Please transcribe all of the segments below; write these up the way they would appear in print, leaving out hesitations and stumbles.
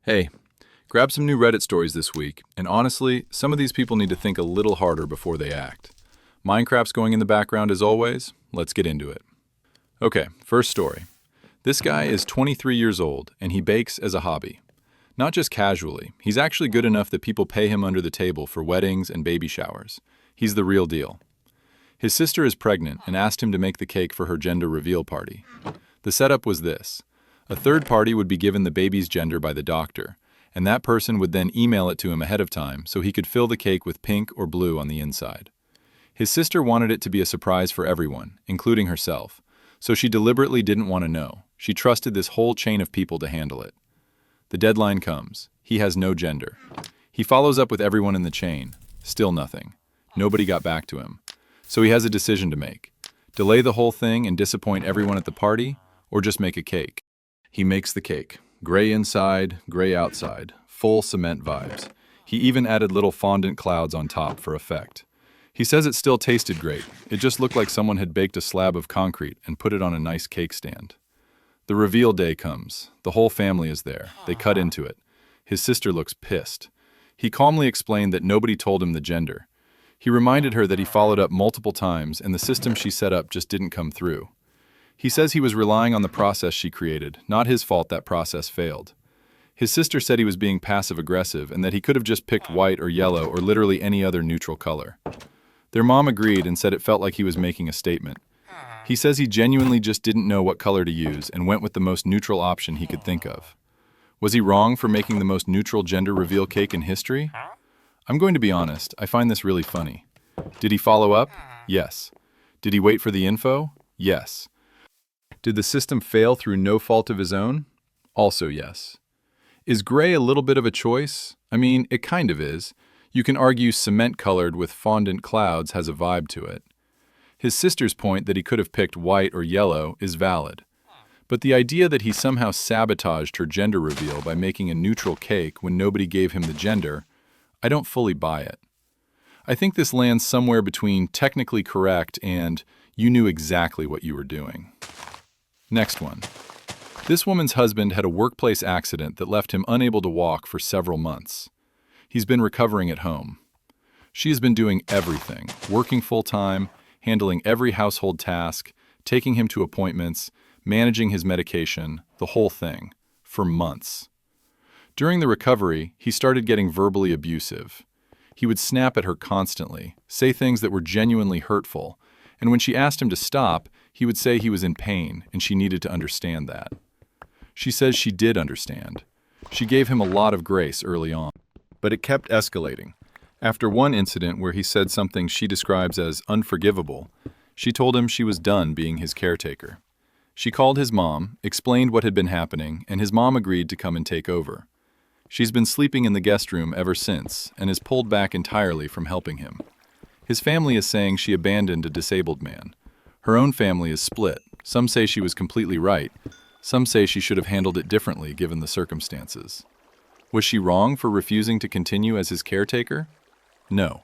Hey, grab some new Reddit stories this week, and honestly, some of these people need to think a little harder before they act. Minecraft's going in the background as always. Let's get into it. Okay, first story. This guy is 23 years old, and he bakes as a hobby. Not just casually, he's actually good enough that people pay him under the table for weddings and baby showers. He's the real deal. His sister is pregnant and asked him to make the cake for her gender reveal party. The setup was this. A third party would be given the baby's gender by the doctor, and that person would then email it to him ahead of time so he could fill the cake with pink or blue on the inside. His sister wanted it to be a surprise for everyone, including herself, so she deliberately didn't want to know. She trusted this whole chain of people to handle it. The deadline comes. He has no gender. He follows up with everyone in the chain. Still nothing. Nobody got back to him. So he has a decision to make. Delay the whole thing and disappoint everyone at the party, or just make a cake. He makes the cake. Gray inside, gray outside. Full cement vibes. He even added little fondant clouds on top for effect. He says it still tasted great. It just looked like someone had baked a slab of concrete and put it on a nice cake stand. The reveal day comes. The whole family is there. They cut into it. His sister looks pissed. He calmly explained that nobody told him the gender. He reminded her that he followed up multiple times and the system she set up just didn't come through. He says he was relying on the process she created, not his fault that process failed. His sister said he was being passive-aggressive and that he could have just picked white or yellow or literally any other neutral color. Their mom agreed and said it felt like he was making a statement. He says he genuinely just didn't know what color to use and went with the most neutral option he could think of. Was he wrong for making the most neutral gender reveal cake in history? I'm going to be honest, I find this really funny. Did he follow up? Yes. Did he wait for the info? Yes. Did the system fail through no fault of his own? Also yes. Is gray a little bit of a choice? I mean, it kind of is. You can argue cement-colored with fondant clouds has a vibe to it. His sister's point that he could have picked white or yellow is valid. But the idea that he somehow sabotaged her gender reveal by making a neutral cake when nobody gave him the gender, I don't fully buy it. I think this lands somewhere between technically correct and you knew exactly what you were doing. Next one. This woman's husband had a workplace accident that left him unable to walk for several months. He's been recovering at home. She has been doing everything, working full-time, handling every household task, taking him to appointments, managing his medication, the whole thing, for months. During the recovery, he started getting verbally abusive. He would snap at her constantly, say things that were genuinely hurtful, and when she asked him to stop, he would say he was in pain and she needed to understand that. She says she did understand. She gave him a lot of grace early on, but it kept escalating. After one incident where he said something she describes as unforgivable, she told him she was done being his caretaker. She called his mom, explained what had been happening, and his mom agreed to come and take over. She's been sleeping in the guest room ever since and is pulled back entirely from helping him. His family is saying she abandoned a disabled man. Her own family is split. Some say she was completely right. Some say she should have handled it differently given the circumstances. Was she wrong for refusing to continue as his caretaker? No.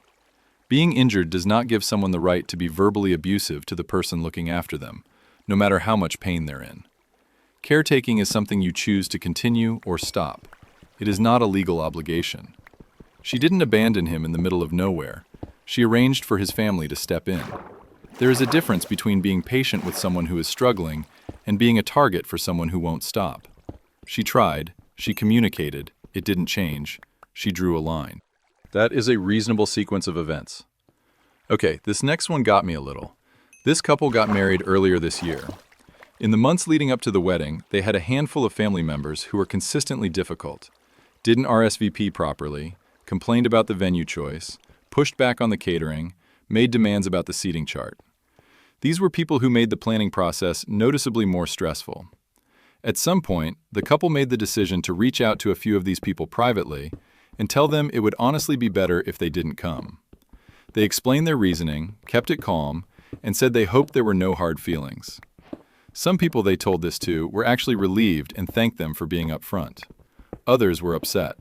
Being injured does not give someone the right to be verbally abusive to the person looking after them, no matter how much pain they're in. Caretaking is something you choose to continue or stop. It is not a legal obligation. She didn't abandon him in the middle of nowhere. She arranged for his family to step in. There is a difference between being patient with someone who is struggling and being a target for someone who won't stop. She tried, she communicated, it didn't change, she drew a line. That is a reasonable sequence of events. Okay, this next one got me a little. This couple got married earlier this year. In the months leading up to the wedding, they had a handful of family members who were consistently difficult, didn't RSVP properly, complained about the venue choice, pushed back on the catering, made demands about the seating chart. These were people who made the planning process noticeably more stressful. At some point, the couple made the decision to reach out to a few of these people privately and tell them it would honestly be better if they didn't come. They explained their reasoning, kept it calm, and said they hoped there were no hard feelings. Some people they told this to were actually relieved and thanked them for being upfront. Others were upset.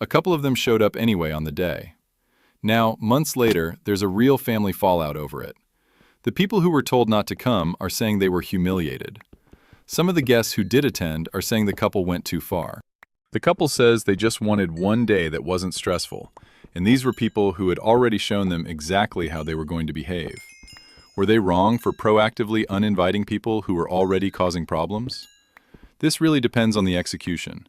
A couple of them showed up anyway on the day. Now, months later, there's a real family fallout over it. The people who were told not to come are saying they were humiliated. Some of the guests who did attend are saying the couple went too far. The couple says they just wanted one day that wasn't stressful, and these were people who had already shown them exactly how they were going to behave. Were they wrong for proactively uninviting people who were already causing problems? This really depends on the execution.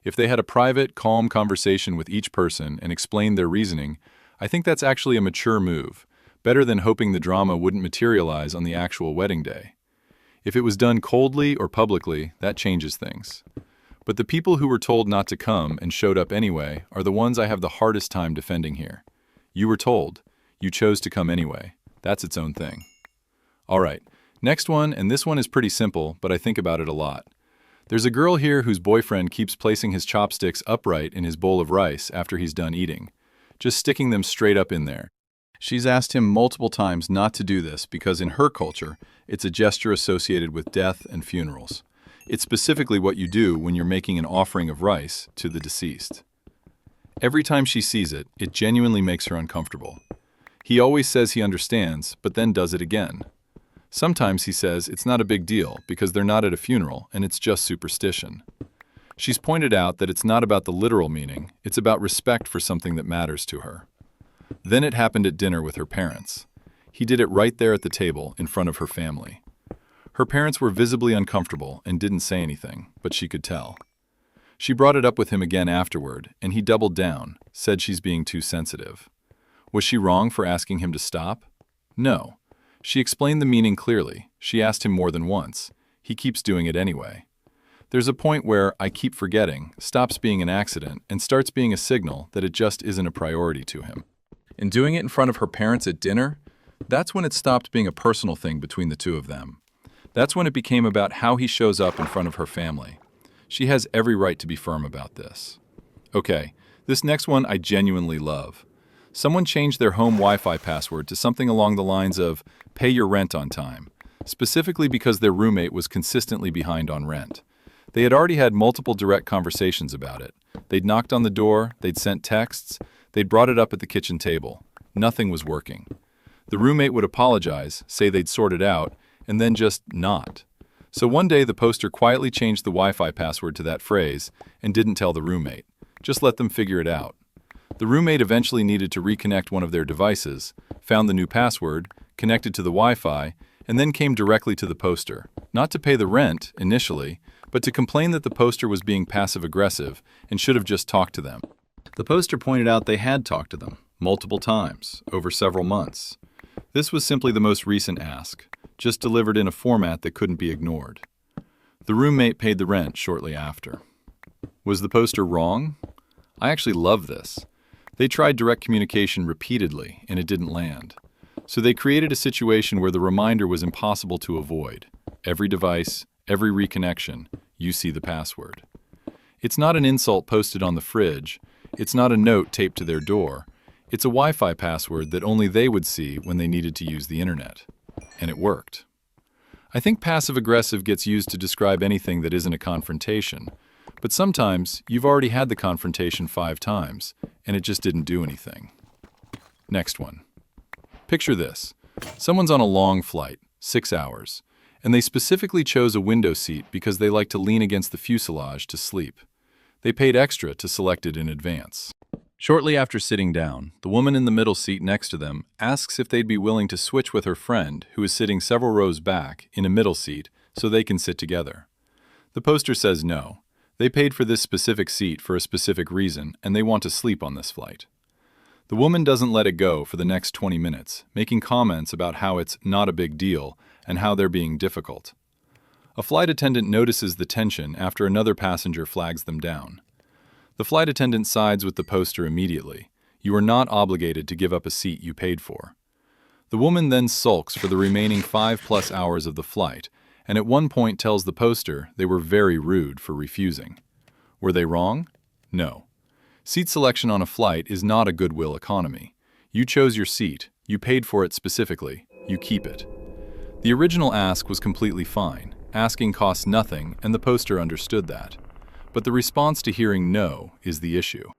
If they had a private, calm conversation with each person and explained their reasoning, I think that's actually a mature move, better than hoping the drama wouldn't materialize on the actual wedding day. If it was done coldly or publicly, that changes things. But the people who were told not to come and showed up anyway are the ones I have the hardest time defending here. You were told. You chose to come anyway. That's its own thing. All right, next one, and this one is pretty simple, but I think about it a lot. There's a girl here whose boyfriend keeps placing his chopsticks upright in his bowl of rice after he's done eating, just sticking them straight up in there. She's asked him multiple times not to do this because in her culture, it's a gesture associated with death and funerals. It's specifically what you do when you're making an offering of rice to the deceased. Every time she sees it, it genuinely makes her uncomfortable. He always says he understands, but then does it again. Sometimes he says it's not a big deal because they're not at a funeral and it's just superstition. She's pointed out that it's not about the literal meaning, it's about respect for something that matters to her. Then it happened at dinner with her parents. He did it right there at the table in front of her family. Her parents were visibly uncomfortable and didn't say anything, but she could tell. She brought it up with him again afterward, and he doubled down, said she's being too sensitive. Was she wrong for asking him to stop? No. She explained the meaning clearly. She asked him more than once. He keeps doing it anyway. There's a point where "I keep forgetting" stops being an accident and starts being a signal that it just isn't a priority to him. In doing it in front of her parents at dinner, that's when it stopped being a personal thing between the two of them. That's when it became about how he shows up in front of her family. She has every right to be firm about this. Okay, this next one I genuinely love. Someone changed their home Wi-Fi password to something along the lines of "pay your rent on time," specifically because their roommate was consistently behind on rent. They had already had multiple direct conversations about it. They'd knocked on the door, they'd sent texts, they'd brought it up at the kitchen table. Nothing was working. The roommate would apologize, say they'd sorted out, and then just not. So one day the poster quietly changed the Wi-Fi password to that phrase and didn't tell the roommate. Just let them figure it out. The roommate eventually needed to reconnect one of their devices, found the new password, connected to the Wi-Fi, and then came directly to the poster, not to pay the rent initially, but to complain that the poster was being passive-aggressive and should have just talked to them. The poster pointed out they had talked to them, multiple times, over several months. This was simply the most recent ask, just delivered in a format that couldn't be ignored. The roommate paid the rent shortly after. Was the poster wrong? I actually love this. They tried direct communication repeatedly, and it didn't land. So they created a situation where the reminder was impossible to avoid. Every device, every reconnection, you see the password. It's not an insult posted on the fridge. It's not a note taped to their door. It's a Wi-Fi password that only they would see when they needed to use the internet. And it worked. I think passive-aggressive gets used to describe anything that isn't a confrontation. But sometimes you've already had the confrontation 5 times, and it just didn't do anything. Next one. Picture this. Someone's on a long flight, 6 hours, and they specifically chose a window seat because they like to lean against the fuselage to sleep. They paid extra to select it in advance. Shortly after sitting down, the woman in the middle seat next to them asks if they'd be willing to switch with her friend, who is sitting several rows back in a middle seat, so they can sit together. The poster says no. They paid for this specific seat for a specific reason, and they want to sleep on this flight. The woman doesn't let it go for the next 20 minutes, making comments about how it's not a big deal and how they're being difficult. A flight attendant notices the tension after another passenger flags them down. The flight attendant sides with the poster immediately. You are not obligated to give up a seat you paid for. The woman then sulks for the remaining 5+ hours of the flight, and at one point tells the poster they were very rude for refusing. Were they wrong? No. Seat selection on a flight is not a goodwill economy. You chose your seat, you paid for it specifically, you keep it. The original ask was completely fine. Asking costs nothing, and the poster understood that. But the response to hearing no is the issue.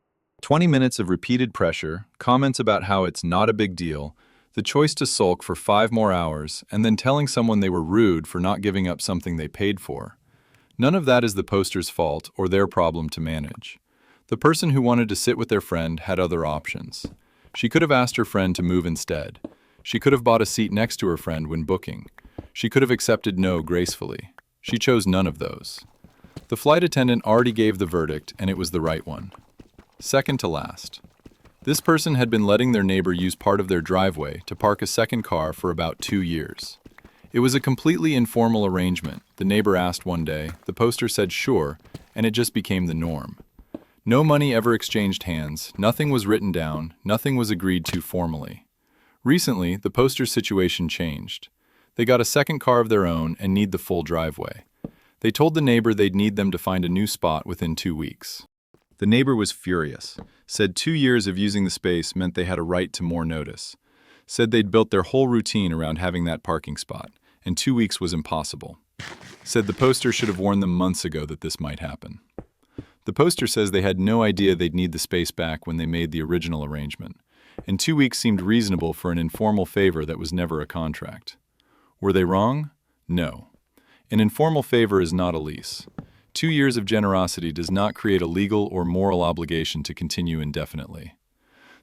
20 minutes of repeated pressure, comments about how it's not a big deal, the choice to sulk for 5 more hours, and then telling someone they were rude for not giving up something they paid for. None of that is the poster's fault or their problem to manage. The person who wanted to sit with their friend had other options. She could have asked her friend to move instead. She could have bought a seat next to her friend when booking. She could have accepted no gracefully. She chose none of those. The flight attendant already gave the verdict, and it was the right one. Second to last. This person had been letting their neighbor use part of their driveway to park a second car for about 2 years. It was a completely informal arrangement. The neighbor asked one day, the poster said sure, and it just became the norm. No money ever exchanged hands, nothing was written down, nothing was agreed to formally. Recently, the poster's situation changed. They got a second car of their own and need the full driveway. They told the neighbor they'd need them to find a new spot within 2 weeks. The neighbor was furious, said 2 years of using the space meant they had a right to more notice, said they'd built their whole routine around having that parking spot, and 2 weeks was impossible. Said the poster should have warned them months ago that this might happen. The poster says they had no idea they'd need the space back when they made the original arrangement, and 2 weeks seemed reasonable for an informal favor that was never a contract. Were they wrong? No. An informal favor is not a lease. 2 years of generosity does not create a legal or moral obligation to continue indefinitely.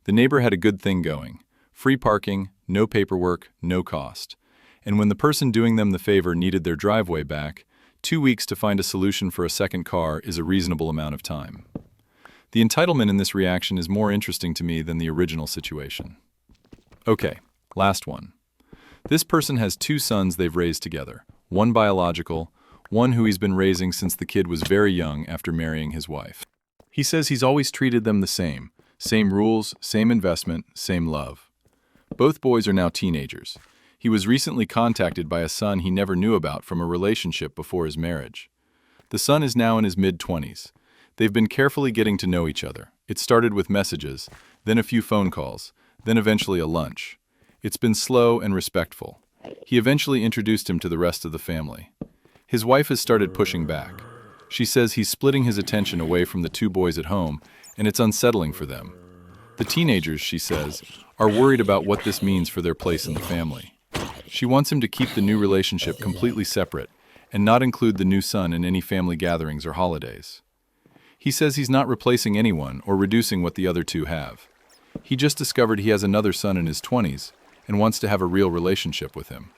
The neighbor had a good thing going. Free parking, no paperwork, no cost. And when the person doing them the favor needed their driveway back, 2 weeks to find a solution for a second car is a reasonable amount of time. The entitlement in this reaction is more interesting to me than the original situation. Okay, last one. This person has 2 sons they've raised together, one biological, one who he's been raising since the kid was very young after marrying his wife. He says he's always treated them the same rules, same investment, same love. Both boys are now teenagers. He was recently contacted by a son he never knew about from a relationship before his marriage. The son is now in his mid-20s. They've been carefully getting to know each other. It started with messages, then a few phone calls, then eventually a lunch. It's been slow and respectful. He eventually introduced him to the rest of the family. His wife has started pushing back. She says he's splitting his attention away from the 2 boys at home, and it's unsettling for them. The teenagers, she says, are worried about what this means for their place in the family. She wants him to keep the new relationship completely separate and not include the new son in any family gatherings or holidays. He says he's not replacing anyone or reducing what the other 2 have. He just discovered he has another son in his 20s and wants to have a real relationship with him.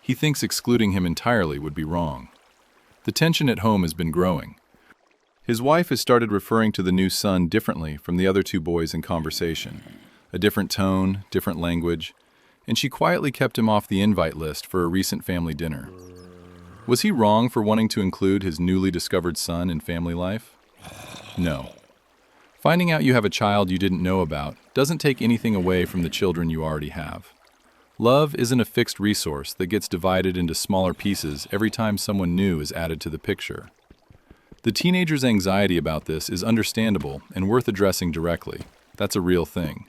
He thinks excluding him entirely would be wrong. The tension at home has been growing. His wife has started referring to the new son differently from the other 2 boys in conversation. A different tone, different language, and she quietly kept him off the invite list for a recent family dinner. Was he wrong for wanting to include his newly discovered son in family life? No. Finding out you have a child you didn't know about doesn't take anything away from the children you already have. Love isn't a fixed resource that gets divided into smaller pieces every time someone new is added to the picture. The teenager's anxiety about this is understandable and worth addressing directly. That's a real thing.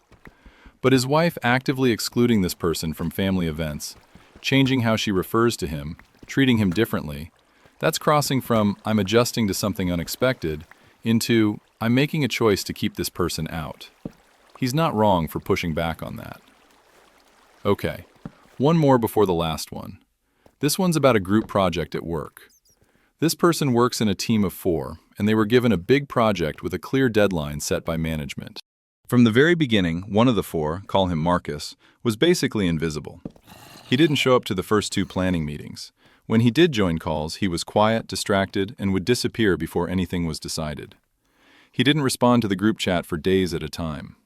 But his wife actively excluding this person from family events, changing how she refers to him, treating him differently, that's crossing from "I'm adjusting to something unexpected" into "I'm making a choice to keep this person out." He's not wrong for pushing back on that. Okay, one more before the last one. This one's about a group project at work. This person works in a team of 4, and they were given a big project with a clear deadline set by management. From the very beginning, one of the 4, call him Marcus, was basically invisible. He didn't show up to the first 2 planning meetings. When he did join calls, he was quiet, distracted, and would disappear before anything was decided. He didn't respond to the group chat for days at a time.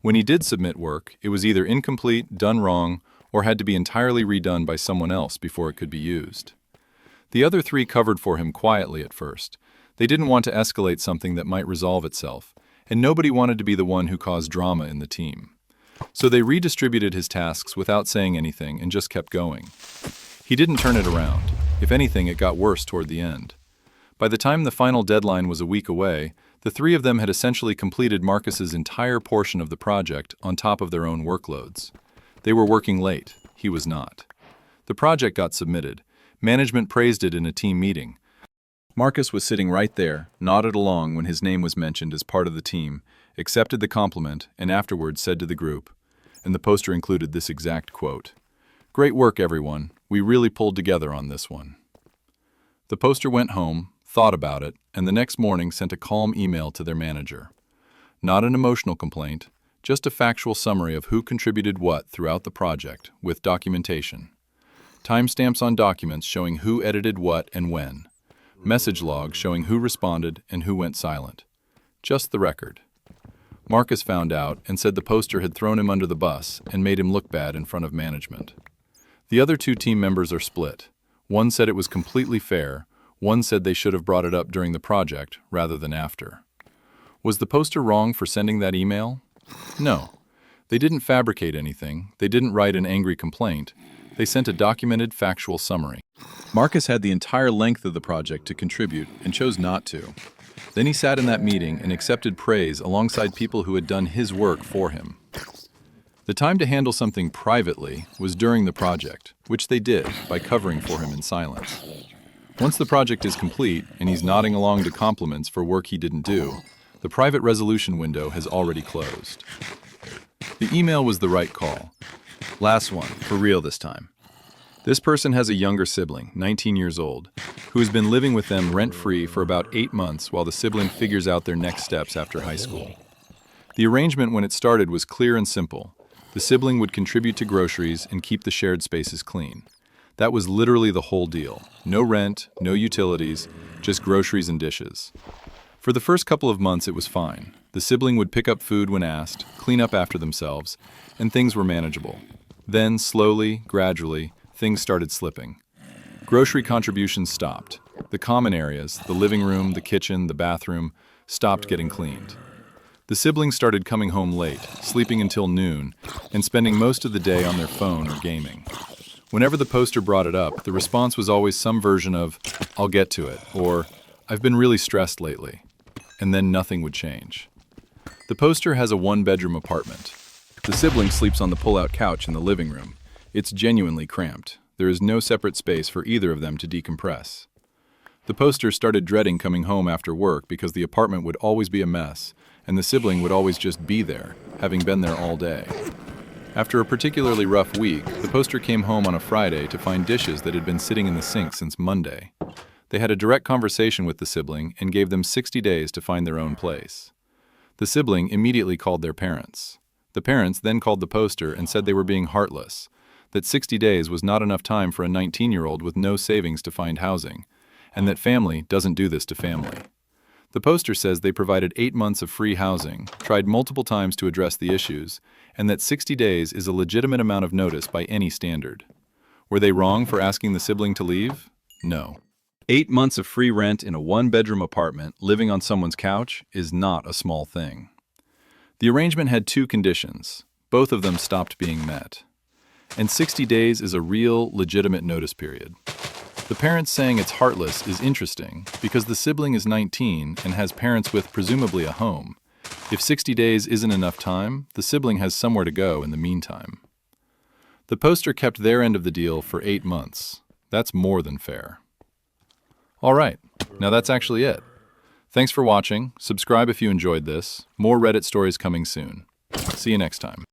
When he did submit work, it was either incomplete, done wrong, or had to be entirely redone by someone else before it could be used. The other 3 covered for him quietly at first. They didn't want to escalate something that might resolve itself, and nobody wanted to be the one who caused drama in the team. So they redistributed his tasks without saying anything and just kept going. He didn't turn it around. If anything, it got worse toward the end. By the time the final deadline was a week away, the 3 of them had essentially completed Marcus's entire portion of the project on top of their own workloads. They were working late. He was not. The project got submitted. Management praised it in a team meeting. Marcus was sitting right there, nodded along when his name was mentioned as part of the team, accepted the compliment, and afterwards said to the group, and the poster included this exact quote, "Great work, everyone. We really pulled together on this one." The poster went home, thought about it, and the next morning sent a calm email to their manager. Not an emotional complaint, just a factual summary of who contributed what throughout the project, with documentation. Timestamps on documents showing who edited what and when. Message logs showing who responded and who went silent. Just the record. Marcus found out and said the poster had thrown him under the bus and made him look bad in front of management. The other two team members are split. One said it was completely fair, one said they should have brought it up during the project rather than after. Was the poster wrong for sending that email? No. They didn't fabricate anything, they didn't write an angry complaint, they sent a documented, factual summary. Marcus had the entire length of the project to contribute and chose not to. Then he sat in that meeting and accepted praise alongside people who had done his work for him. The time to handle something privately was during the project, which they did by covering for him in silence. Once the project is complete and he's nodding along to compliments for work he didn't do, the private resolution window has already closed. The email was the right call. Last one, for real this time. This person has a younger sibling, 19 years old, who has been living with them rent-free for about 8 months while the sibling figures out their next steps after high school. The arrangement when it started was clear and simple. The sibling would contribute to groceries and keep the shared spaces clean. That was literally the whole deal. No rent, no utilities, just groceries and dishes. For the first couple of months it was fine. The sibling would pick up food when asked, clean up after themselves, and things were manageable. Then, slowly, gradually, things started slipping. Grocery contributions stopped. The common areas, the living room, the kitchen, the bathroom, stopped getting cleaned. The siblings started coming home late, sleeping until noon, and spending most of the day on their phone or gaming. Whenever the poster brought it up, the response was always some version of, "I'll get to it," or "I've been really stressed lately." And then nothing would change. The poster has a one-bedroom apartment. The sibling sleeps on the pull-out couch in the living room. It's genuinely cramped. There is no separate space for either of them to decompress. The poster started dreading coming home after work because the apartment would always be a mess, and the sibling would always just be there, having been there all day. After a particularly rough week, the poster came home on a Friday to find dishes that had been sitting in the sink since Monday. They had a direct conversation with the sibling and gave them 60 days to find their own place. The sibling immediately called their parents. The parents then called the poster and said they were being heartless, that 60 days was not enough time for a 19-year-old with no savings to find housing, and that family doesn't do this to family. The poster says they provided 8 months of free housing, tried multiple times to address the issues, and that 60 days is a legitimate amount of notice by any standard. Were they wrong for asking the sibling to leave? No. 8 months of free rent in a one-bedroom apartment living on someone's couch is not a small thing. The arrangement had 2 conditions. Both of them stopped being met. And 60 days is a real, legitimate notice period. The parents saying it's heartless is interesting because the sibling is 19 and has parents with presumably a home. If 60 days isn't enough time, the sibling has somewhere to go in the meantime. The poster kept their end of the deal for 8 months. That's more than fair. All right, now that's actually it. Thanks for watching. Subscribe if you enjoyed this. More Reddit stories coming soon. See you next time.